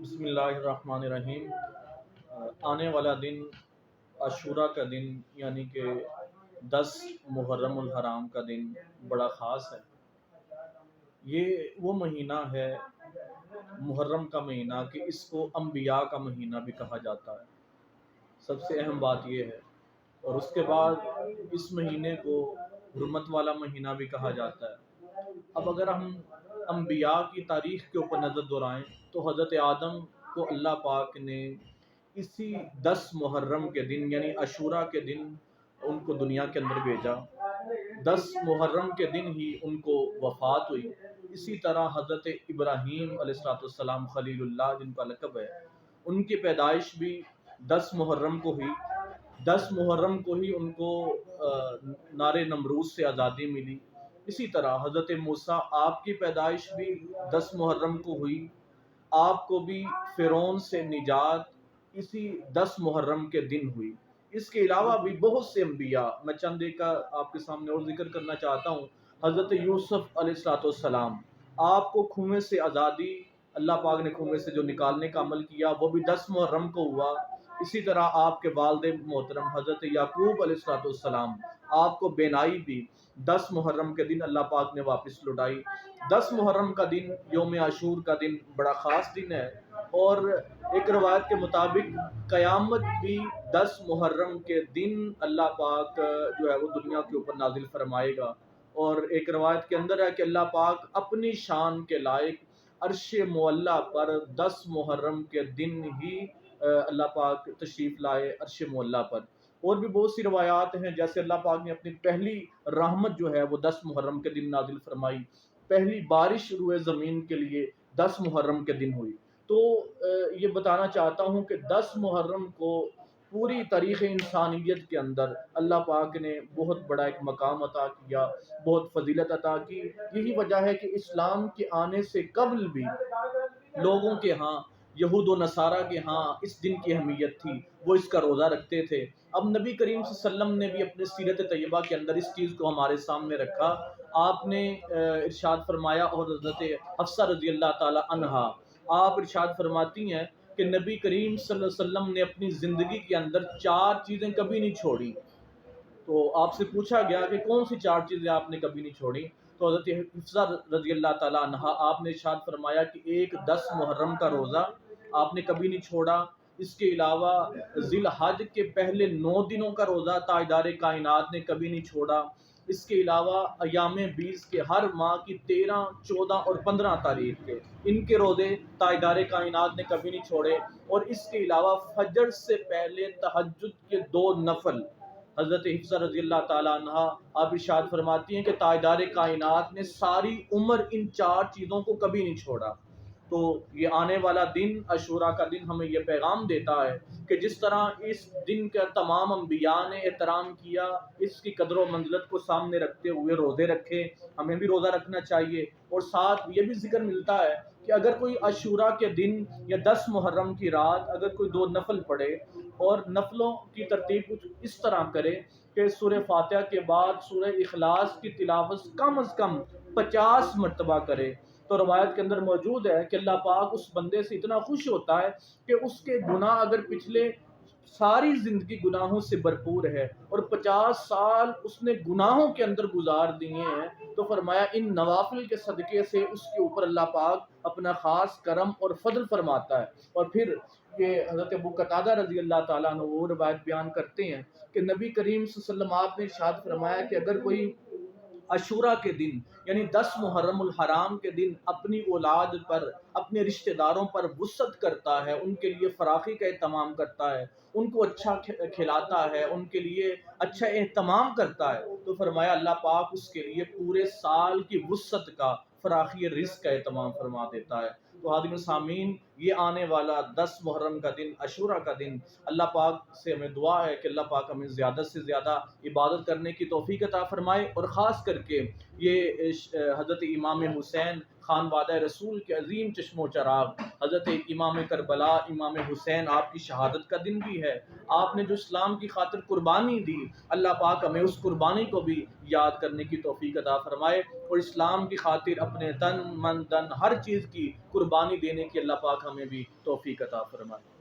بسم اللہ الرحمن الرحیم۔ آنے والا دن عاشورہ کا دن یعنی کہ 10 محرم الحرام کا دن بڑا خاص ہے۔ یہ وہ مہینہ ہے محرم کا مہینہ کہ اس کو انبیاء کا مہینہ بھی کہا جاتا ہے۔ سب سے اہم بات یہ ہے، اور اس کے بعد اس مہینے کو حرمت والا مہینہ بھی کہا جاتا ہے۔ اب اگر ہم انبیاء کی تاریخ کے اوپر نظر دوڑائیں تو حضرت آدم کو اللہ پاک نے اسی 10 محرم کے دن یعنی عاشورہ کے دن ان کو دنیا کے اندر بھیجا۔ 10 محرم کے دن ہی ان کو وفات ہوئی۔ اسی طرح حضرت ابراہیم علیہ السلام خلیل اللہ جن کا لقب ہے، ان کی پیدائش بھی 10 محرم کو ہوئی۔ 10 محرم کو ہی ان کو نار نمرود سے آزادی ملی۔ اسی طرح حضرت موسیٰ آپ کی پیدائش بھی 10 محرم کو ہوئی۔ آپ کو بھی فرعون سے نجات اسی 10 محرم کے دن ہوئی۔ اس کے علاوہ بھی بہت سے انبیاء، میں چند ایک کا آپ کے سامنے اور ذکر کرنا چاہتا ہوں۔ حضرت یوسف علیہ السلام، آپ کو کنویں سے آزادی اللہ پاک نے کنویں سے جو نکالنے کا عمل کیا وہ بھی 10 محرم کو ہوا۔ اسی طرح آپ کے والد محترم حضرت یعقوب علیہ السلام، آپ کو بینائی بھی 10 محرم کے دن اللہ پاک نے واپس لوٹائی۔ 10 محرم کا دن یوم عاشور کا دن بڑا خاص دن ہے، اور ایک روایت کے مطابق قیامت بھی 10 محرم کے دن اللہ پاک جو ہے وہ دنیا کے اوپر نازل فرمائے گا۔ اور ایک روایت کے اندر ہے کہ اللہ پاک اپنی شان کے لائق عرش معلیٰ پر 10 محرم کے دن ہی اللہ پاک تشریف لائے عرش معلیٰ پر۔ اور بھی بہت سی روایات ہیں، جیسے اللہ پاک نے اپنی پہلی رحمت جو ہے وہ 10 محرم کے دن نازل فرمائی۔ پہلی بارش روئے زمین کے لیے 10 محرم کے دن ہوئی۔ تو یہ بتانا چاہتا ہوں کہ 10 محرم کو پوری تاریخ انسانیت کے اندر اللہ پاک نے بہت بڑا ایک مقام عطا کیا، بہت فضیلت عطا کی۔ یہی وجہ ہے کہ اسلام کے آنے سے قبل بھی لوگوں کے ہاں، یہود و نصارہ کے ہاں اس دن کی اہمیت تھی، وہ اس کا روزہ رکھتے تھے۔ اب نبی کریم صلی اللہ علیہ وسلم نے بھی اپنے سیرت طیبہ کے اندر اس چیز کو ہمارے سامنے رکھا۔ آپ نے ارشاد فرمایا، اور حضرت حفصہ رضی اللہ تعالی عنہا آپ ارشاد فرماتی ہیں کہ نبی کریم صلی اللہ علیہ وسلم نے اپنی زندگی کے اندر 4 چیزیں کبھی نہیں چھوڑی۔ تو آپ سے پوچھا گیا کہ کون سی 4 چیزیں آپ نے کبھی نہیں چھوڑی، تو حضرت حفصہ رضی اللہ تعالیٰ عنہا آپ نے ارشاد فرمایا کہ ایک 10 محرم کا روزہ آپ نے کبھی نہیں چھوڑا۔ اس کے علاوہ ذی الحج کے پہلے 9 دنوں کا روزہ تاجدار کائنات نے کبھی نہیں چھوڑا۔ اس کے علاوہ ایام 20 کے ہر ماہ کی 13، 14 اور 15 تاریخ کے ان کے روزے تاجدار کائنات نے کبھی نہیں چھوڑے۔ اور اس کے علاوہ فجر سے پہلے تہجد کے 2 نفل حضرت حفصہ رضی اللہ تعالیٰ عنہ آپ ارشاد فرماتی ہیں کہ تاجدار کائنات نے ساری عمر ان 4 چیزوں کو کبھی نہیں چھوڑا۔ تو یہ آنے والا دن عاشورہ کا دن ہمیں یہ پیغام دیتا ہے کہ جس طرح اس دن کا تمام انبیاء نے احترام کیا، اس کی قدر و منزلت کو سامنے رکھتے ہوئے روزے رکھے، ہمیں بھی روزہ رکھنا چاہیے۔ اور ساتھ یہ بھی ذکر ملتا ہے کہ اگر کوئی عاشورہ کے دن یا 10 محرم کی رات اگر کوئی 2 نفل پڑھے، اور نفلوں کی ترتیب کچھ اس طرح کرے کہ سورہ فاتحہ کے بعد سورہ اخلاص کی تلاوت کم از کم 50 مرتبہ کرے، تو روایت کے اندر موجود ہے کہ اللہ پاک اس بندے سے اتنا خوش ہوتا ہے کہ اس کے گناہ اگر پچھلے ساری زندگی گناہوں سے بھرپور ہے اور 50 سال اس نے گناہوں کے اندر گزار دیے ہیں، تو فرمایا ان نوافل کے صدقے سے اس کے اوپر اللہ پاک اپنا خاص کرم اور فضل فرماتا ہے۔ اور پھر یہ حضرت ابو قتادہ رضی اللہ تعالیٰ عنہ وہ روایت بیان کرتے ہیں کہ نبی کریم صلی اللہ علیہ وسلم آپ نے ارشاد فرمایا کہ اگر کوئی عاشورہ کے دن یعنی 10 محرم الحرام کے دن اپنی اولاد پر، اپنے رشتہ داروں پر وسعت کرتا ہے، ان کے لیے فراخی کا اہتمام کرتا ہے، ان کو اچھا کھلاتا ہے، ان کے لیے اچھا اہتمام کرتا ہے، تو فرمایا اللہ پاک اس کے لیے پورے سال کی وسعت کا، فراخی رزق کا اہتمام فرما دیتا ہے۔ تو حاضرین سامعین، یہ آنے والا 10 محرم کا دن، عاشورہ کا دن، اللہ پاک سے ہمیں دعا ہے کہ اللہ پاک ہمیں زیادہ سے زیادہ عبادت کرنے کی توفیق عطا فرمائے، اور خاص کر کے یہ حضرت امام حسین خانوادہ رسول کے عظیم چشم و چراغ حضرت امام کربلا امام حسین آپ کی شہادت کا دن بھی ہے۔ آپ نے جو اسلام کی خاطر قربانی دی، اللہ پاک ہمیں اس قربانی کو بھی یاد کرنے کی توفیق عطا فرمائے، اور اسلام کی خاطر اپنے تن من دن ہر چیز کی قربانی دینے کی اللہ پاک ہمیں بھی توفیق عطا فرمائے۔